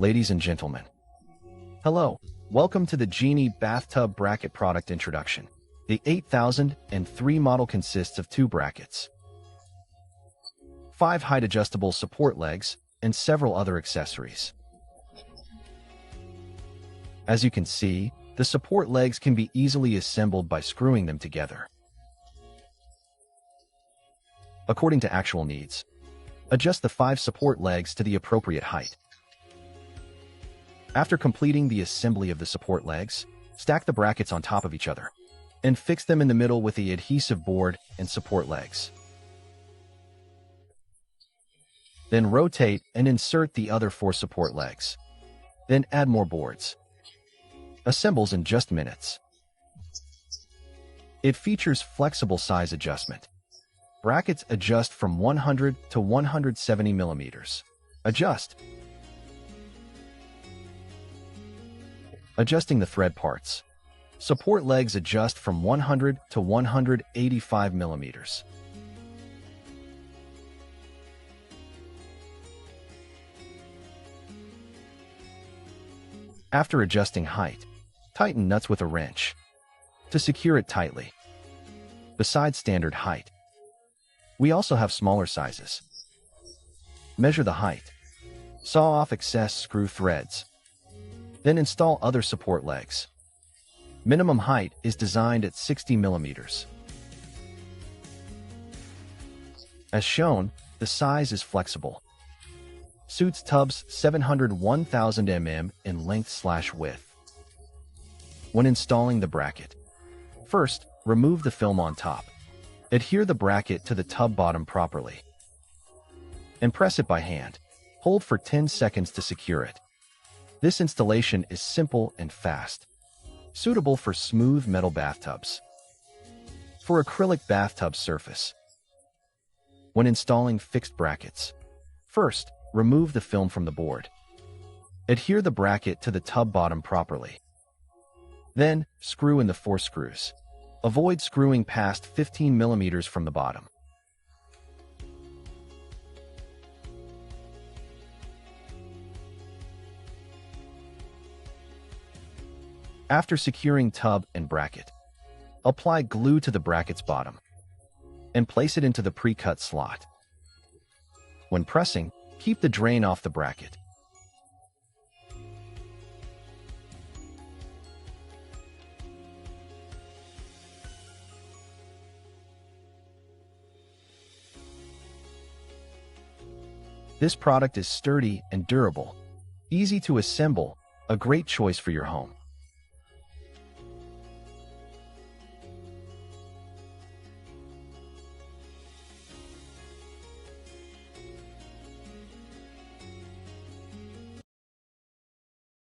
Ladies and gentlemen, hello. Welcome to the Jinyi bathtub bracket product introduction. The 8003 model consists of 2 brackets, 5 height-adjustable support legs, and several other accessories. As you can see, the support legs can be easily assembled by screwing them together. According to actual needs, adjust the 5 support legs to the appropriate height. After completing the assembly of the support legs, stack the brackets on top of each other and fix them in the middle with the adhesive board and support legs. Then rotate and insert the other 4 support legs. Then add more boards. Assembles in just minutes. It features flexible size adjustment. Brackets adjust from 100 to 170 millimeters. Adjusting the thread parts. Support legs adjust from 100 to 185 millimeters. After adjusting height, tighten nuts with a wrench to secure it tightly. Besides standard height, we also have smaller sizes. Measure the height. Saw off excess screw threads. Then install other support legs. Minimum height is designed at 60 millimeters. As shown, the size is flexible. Suits tubs 700-1000 mm in length/width. When installing the bracket, first, remove the film on top. Adhere the bracket to the tub bottom properly and press it by hand. Hold for 10 seconds to secure it. This installation is simple and fast, suitable for smooth metal bathtubs. For acrylic bathtub surface, when installing fixed brackets, first, remove the film from the board. Adhere the bracket to the tub bottom properly. Then, screw in the 4 screws. Avoid screwing past 15 millimeters from the bottom. After securing tub and bracket, apply glue to the bracket's bottom and place it into the pre-cut slot. When pressing, keep the drain off the bracket. This product is sturdy and durable, easy to assemble, a great choice for your home.